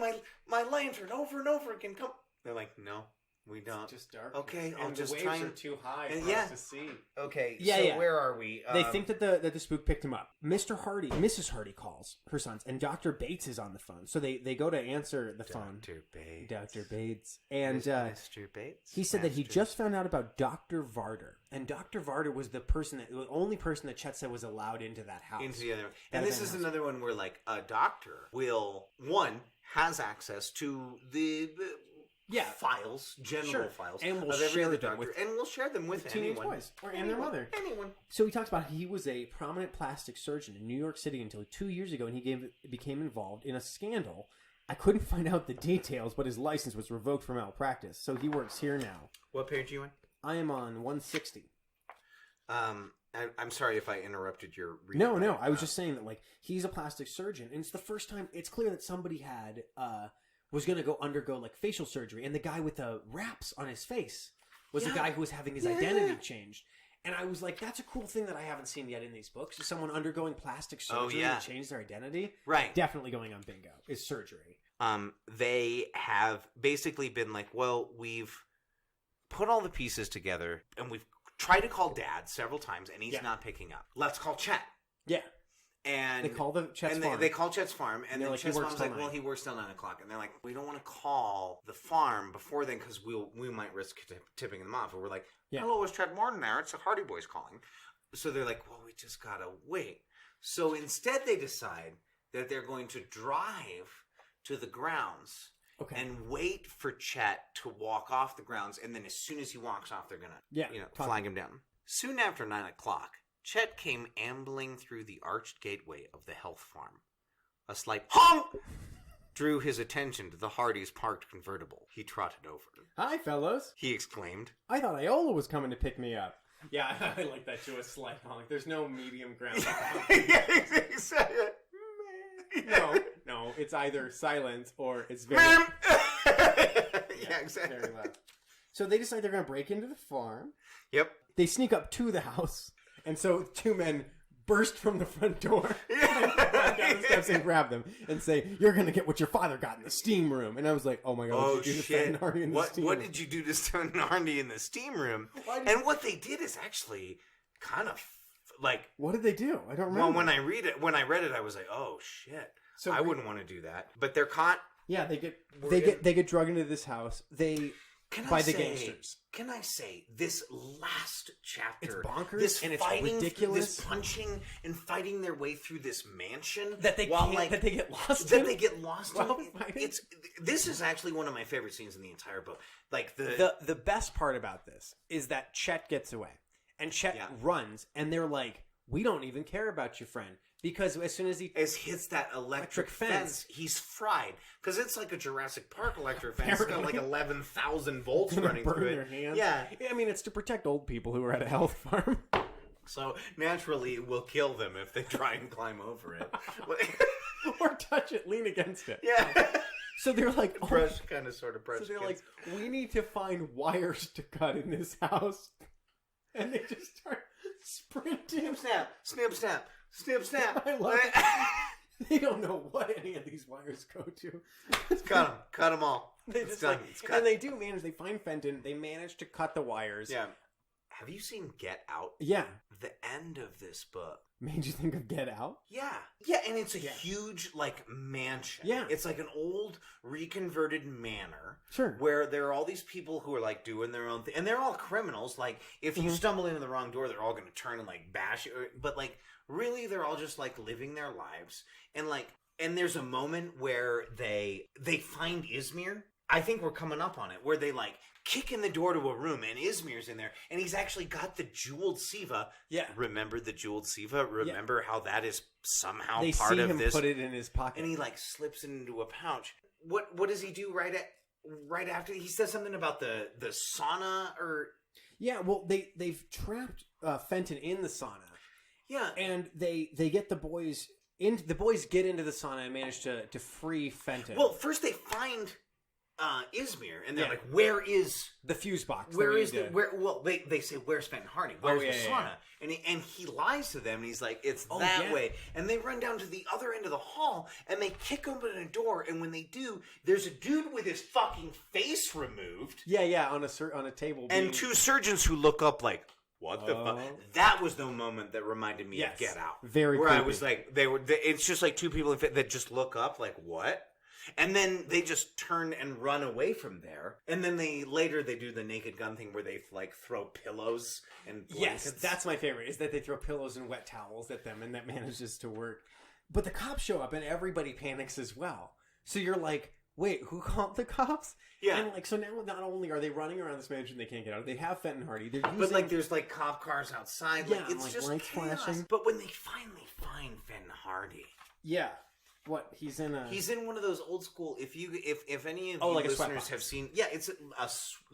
my lantern over and over again. Come, they're like, no. We don't. It's just dark. Okay, I'll just try. The waves are too high for us to see. Okay, so where are we? They think that the spook picked him up. Mrs. Hardy calls her sons, and Dr. Bates is on the phone. So they go to answer the phone. Dr. Bates. And Mr. Bates? He said that he just found out about Dr. Varder. And Dr. Varder was the only person that Chet said was allowed into that house. Into the other one. And this is another one where, like, a doctor has access to the files, general files, and we'll of every share other them doctor, and we'll share them with teenage anyone. boys and their mother. Anyone. So he talks about he was a prominent plastic surgeon in New York City until 2 years ago, and he became involved in a scandal. I couldn't find out the details, but his license was revoked for malpractice, so he works here now. What page are you on? I am on 160. I'm sorry if I interrupted your reading. No. I was just saying that, like, he's a plastic surgeon, and it's the first time it's clear that somebody had was going to undergo like facial surgery, and the guy with the wraps on his face was the guy who was having his identity changed. And I was like, that's a cool thing that I haven't seen yet in these books. Is someone undergoing plastic surgery to change their identity? Right. Definitely going on bingo. Is surgery. They have basically been like, well, we've put all the pieces together, and we've tried to call Dad several times, and he's not picking up. Let's call Chet. Yeah. And they call Chet's farm. They call Chet's farm, and then like, Chet's farm's like, well, he works till 9 o'clock. And they're like, we don't want to call the farm before then because we might risk tipping them off. And we're like, hello, is Chet Morton there? It's the Hardy Boys calling. So they're like, well, we just got to wait. So instead they decide that they're going to drive to the grounds Okay. and wait for Chet to walk off the grounds, and then as soon as he walks off, they're gonna, flag him down. Soon after 9 o'clock, Chet came ambling through the arched gateway of the health farm. A slight honk drew his attention to the Hardys' parked convertible. He trotted over. Hi, fellows. He exclaimed. I thought Iola was coming to pick me up. Yeah, I like that too. A slight honk. There's no medium ground. Yeah, exactly. No, it's either silence or it's very... Yeah, exactly. Very loud. So they decide they're going to break into the farm. Yep. They sneak up to the house, and so two men burst from the front door, and run down the steps and grab them, and say, "You're going to get what your father got in the steam room." And I was like, "Oh my god, what did you do to Stan and Hardy in the steam room? What did you do to Stan and Hardy in the steam room?" And what they did is actually kind of like... What did they do? I don't remember. Well, when I read it, I was like, "Oh shit." So I wouldn't want to do that. But they're caught. Yeah, they get drugged into this house. By the gangsters. Can I say this last chapter? It's bonkers. This and fighting, it's ridiculous. This punching and fighting their way through this mansion that they get lost. That they get lost. This is actually one of my favorite scenes in the entire book. Like the best part about this is that Chet gets away, and Chet runs, and they're like, "We don't even care about your friend." Because as soon as he hits that electric fence, he's fried. Because it's like a Jurassic Park electric fence. It's got like 11,000 volts running through it. Hands. Yeah. I mean, it's to protect old people who are at a health farm. So naturally, it will kill them if they try and climb over it. Or touch it, lean against it. Yeah. So they're like... brush, kind of sort of brush. So they're like, we need to find wires to cut in this house. And they just start sprinting. Snip, snap, snip, snap. Snip, snap. I love it. They don't know what any of these wires go to. Cut them all. It's done. It's cut. And they do manage. They find Fenton. They manage to cut the wires. Yeah. Have you seen Get Out? Yeah. The end of this book made you think of Get Out? Yeah. Yeah, and it's a huge, like, mansion. Yeah. It's like an old, reconverted manor. Sure. Where there are all these people who are, like, doing their own thing. And they're all criminals. Like, if you stumble into the wrong door, they're all going to turn and, like, bash you. But, like, really, they're all just, like, living their lives. And, like, and there's a moment where they find Izmir. I think we're coming up on it. Where they, like, kick in the door to a room, and Izmir's in there, and he's actually got the jeweled Siva. Yeah. Remember the jeweled Siva? Remember how that is somehow they part see of him this? Put it in his pocket, and he like slips it into a pouch. What does he do right after? He says something about the sauna or well, they've trapped Fenton in the sauna. Yeah, and they get the boys in. The boys get into the sauna and manage to free Fenton. Well, first they find Izmir, and they're like, "Where is the fuse box? Where is Well, they say, "Where's Fenton Hardy? Where's the sauna?" Yeah. And he lies to them, and he's like, "It's that way." And they run down to the other end of the hall, and they kick open a door. And when they do, there's a dude with his fucking face removed. Yeah, on a table, and two surgeons who look up like, "What the fuck?" That was the moment that reminded me of Get Out. Very where creepy. I was like, it's just like two people that just look up like, "What?" And then they just turn and run away from there. And then later they do the Naked Gun thing where they like throw pillows and blankets. Yes, that's my favorite, is that they throw pillows and wet towels at them, and that manages to work. But the cops show up and everybody panics as well. So you're like, wait, who called the cops? Yeah. And like, so now not only are they running around this mansion, they can't get out. They have Fenton Hardy. They're using... But like, there's like cop cars outside. Yeah, like, it's like just lights chaos. flashing. But when they finally find Fenton Hardy, yeah. What, he's in one of those old school, if any of you like listeners have seen, it's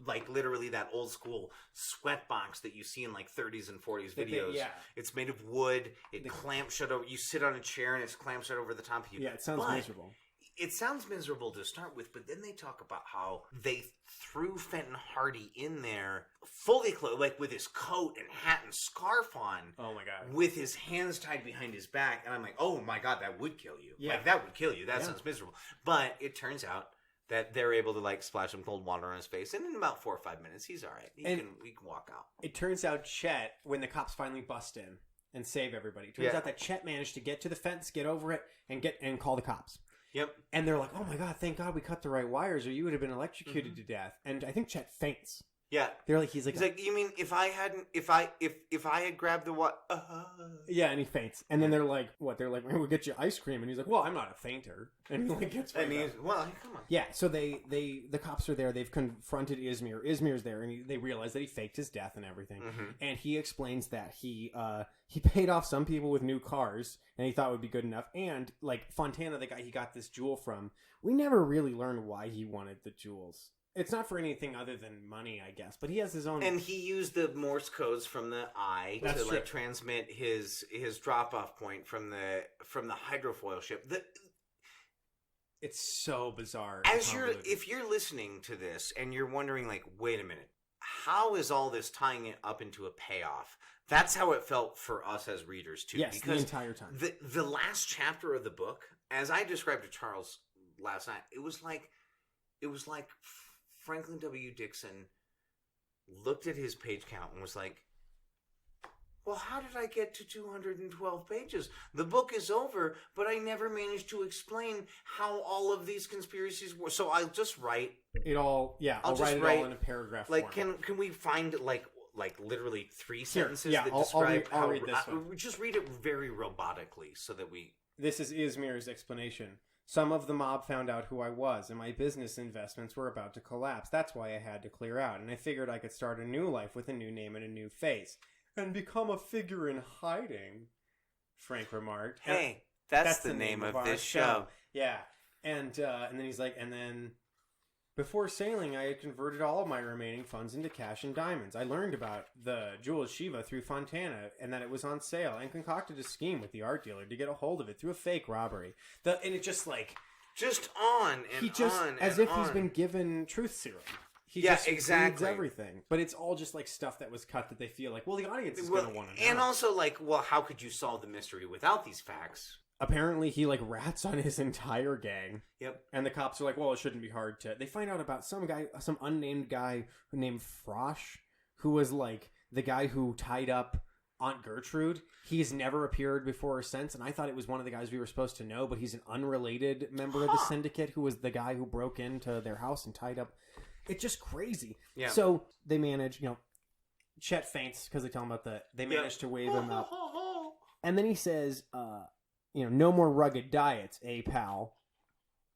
like literally that old school sweat box that you see in like 30s and 40s videos. It's made of wood, it clamps shut over, you sit on a chair and it's clamped shut over the top of you. Yeah, it sounds miserable. It sounds miserable to start with, but then they talk about how they threw Fenton Hardy in there fully clothed, like with his coat and hat and scarf on. Oh my god! With his hands tied behind his back, and I'm like, oh my god, that would kill you. Yeah. Like that would kill you. That sounds miserable. But it turns out that they're able to like splash some cold water on his face, and in about 4 or 5 minutes, he's all right. He can walk out. It turns out Chet, when the cops finally bust in and save everybody, it turns out that Chet managed to get to the fence, get over it, and call the cops. Yep. And they're like, oh my god, thank god we cut the right wires or you would have been electrocuted to death. And I think Chet faints. Yeah. They're like, he's He's like, you mean if I had grabbed the what? yeah, and he faints. And then they're like, what? They're like, we'll get you ice cream. And he's like, well, I'm not a fainter. And he like gets right And up. well, come on. Yeah, so the cops are there. They've confronted Izmir. Izmir's there, and they realize that he faked his death and everything. Mm-hmm. And he explains that he paid off some people with new cars, and he thought would be good enough. And like Fontana, the guy he got this jewel from, we never really learned why he wanted the jewels. It's not for anything other than money, I guess. But he has his own. And he used the Morse codes from the eye to like transmit his drop off point from the hydrofoil ship. It's so bizarre. If you're listening to this and you're wondering, like, wait a minute, how is all this tying it up into a payoff? That's how it felt for us as readers too. Yes, because the entire time. The last chapter of the book, as I described to Charles last night, it was like Franklin W. Dixon looked at his page count and was like, well, how did I get to 212 pages? The book is over, but I never managed to explain how all of these conspiracies were. So I'll just write it all. Yeah, I'll write it all in a paragraph. Like, form. can we find like literally 3 sentences that I'll describe I'll read this one. Just read it very robotically so that we. This is Izmir's explanation. Some of the mob found out who I was, and my business investments were about to collapse. That's why I had to clear out, and I figured I could start a new life with a new name and a new face. And become a figure in hiding, Frank remarked. Hey, that's the name of this show. Yeah. And then he's like, and then before sailing, I had converted all of my remaining funds into cash and diamonds. I learned about the Jewel Shiva through Fontana and that it was on sale, and concocted a scheme with the art dealer to get a hold of it through a fake robbery. And it just like... Just on and on as and if he's been given truth serum. He just exactly. reads everything. But it's all just like stuff that was cut that they feel like, well, the audience is going to want to know. And also like, well, how could you solve the mystery without these facts? Apparently he like rats on his entire gang. Yep. And the cops are like, well, it shouldn't be hard to... They find out about some unnamed guy named Frosh, who was like the guy who tied up Aunt Gertrude. He's never appeared before or since, and I thought it was one of the guys we were supposed to know, but he's an unrelated member of the syndicate who was the guy who broke into their house and tied up... It's just crazy. Yeah. So they manage, Chet faints because they tell him about they manage to wave him up. And then he says, no more rugged diets, pal?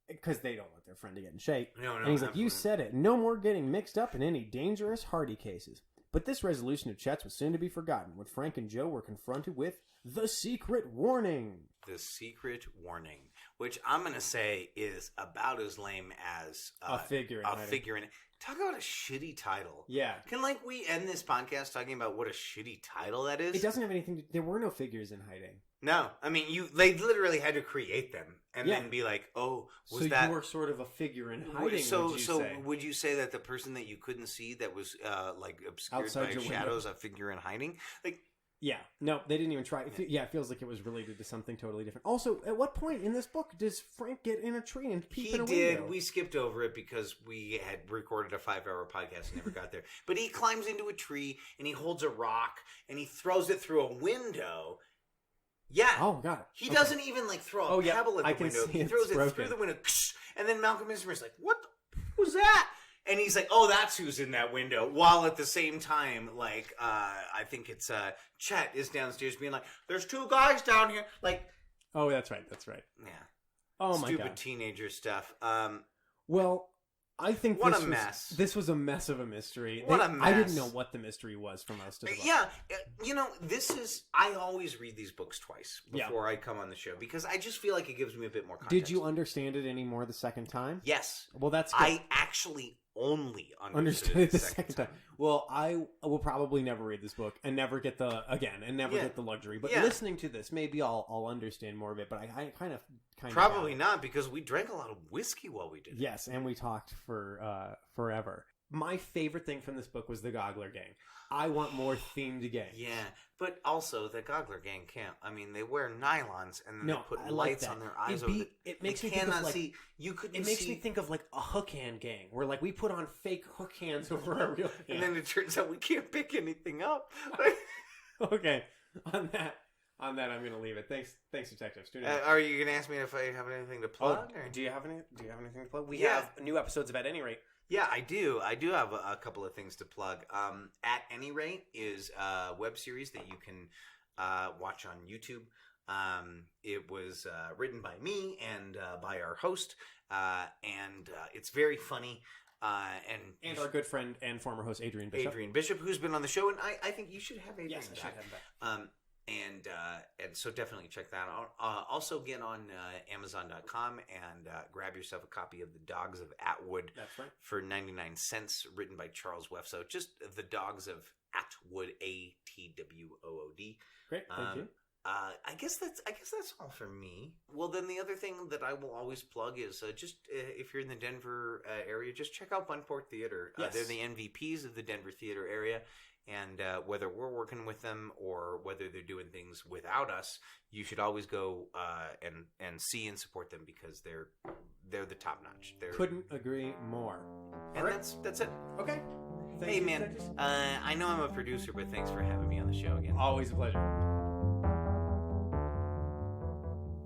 Because they don't want their friend to get in shape. No, and he's like, you said it. No more getting mixed up in any dangerous Hardy cases. But this resolution of Chet's was soon to be forgotten when Frank and Joe were confronted with the secret warning. The secret warning, which I'm going to say is about as lame as a figure in it. Talk about a shitty title. Yeah. Can we end this podcast talking about what a shitty title that is? It doesn't have anything to... There were no figures in hiding. No. I mean, they literally had to create them and then be like, oh, was that... So you were sort of a figure in hiding, would you say that the person that you couldn't see that was obscured outside by shadows, a figure in hiding? Like... Yeah. No, they didn't even try. It feels like it was related to something totally different. Also, at what point in this book does Frank get in a tree and peep in a window? He did. We skipped over it because we had recorded a 5-hour podcast and never got there. But he climbs into a tree and he holds a rock and he throws it through a window. Yeah. Oh, got it. He doesn't even throw a pebble at the window. He throws it through the window. And then Malcolm Ismer's like, what was that? And he's like, oh, that's who's in that window. While at the same time, I think it's Chet is downstairs being like, there's 2 guys down here. Oh, that's right. Yeah. Oh, my God. Stupid teenager stuff. Well, I think what a mess. This was a mess of a mystery. What a mess. I didn't know what the mystery was for most of the book. Yeah. This is... I always read these books twice before I come on the show because I just feel like it gives me a bit more context. Did you understand it any more the second time? Yes. Well, that's good. I actually only understood it the second time. Well, I will probably never read this book and never get the luxury. But listening to this, maybe I'll understand more of it. But I kind of probably not because we drank a lot of whiskey while we did it. Yes, and we talked for forever. My favorite thing from this book was the Goggler Gang. I want more themed gangs. Yeah, but also the Goggler Gang can't. I mean, they wear nylons and then they put lights on their eyes. It makes me think of see. You couldn't. It makes me think of a hook hand gang, where we put on fake hook hands over our real hand. And then it turns out we can't pick anything up. Okay, on that, I'm going to leave it. Thanks, detectives. Are you going to ask me if I have anything to plug? Do you have anything to plug? We have new episodes of At Any Rate. Yeah, I do. I do have a couple of things to plug. At Any Rate is a web series that you can watch on YouTube. It was written by me and by our host, and it's very funny. And our good friend and former host Adrian Bishop. Who's been on the show, and I think you should have Adrian Yes, I back. should have him back. And so definitely check that out. Also get on Amazon.com and grab yourself a copy of The Dogs of Atwood. That's right. For 99 cents, written by Charles Wefso. Just The Dogs of Atwood, Atwood. Great, thank you. I guess that's all for me. Well, then the other thing that I will always plug is just if you're in the Denver area, just check out Bunport Theater. Yes. They're the MVPs of the Denver theater area. And whether we're working with them or whether they're doing things without us, you should always go and see and support them because they're the top notch. Couldn't agree more. And that's it. Okay. Thank Hey you, man, Detectives. I know I'm a producer, but thanks for having me on the show again. Always a pleasure.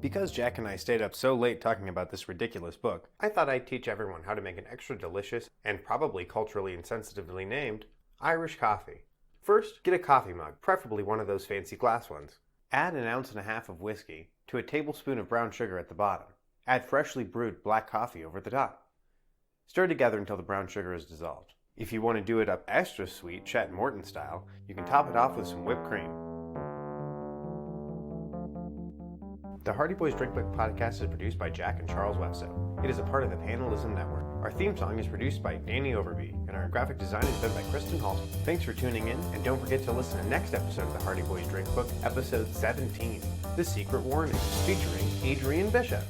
Because Jack and I stayed up so late talking about this ridiculous book, I thought I'd teach everyone how to make an extra delicious and probably culturally insensitively named Irish coffee. First, get a coffee mug, preferably one of those fancy glass ones. Add 1.5 ounces of whiskey to a tablespoon of brown sugar at the bottom. Add freshly brewed black coffee over the top. Stir together until the brown sugar is dissolved. If you want to do it up extra sweet, Chet Morton style, you can top it off with some whipped cream. The Hardy Boys Drink Book podcast is produced by Jack and Charles Wefso. It is a part of the Panelism Network. Our theme song is produced by Danny Overby, and our graphic design is done by Kristen Halsey. Thanks for tuning in, and don't forget to listen to the next episode of the Hardy Boys Drink Book, episode 17, The Secret Warning, featuring Adrian Bishop.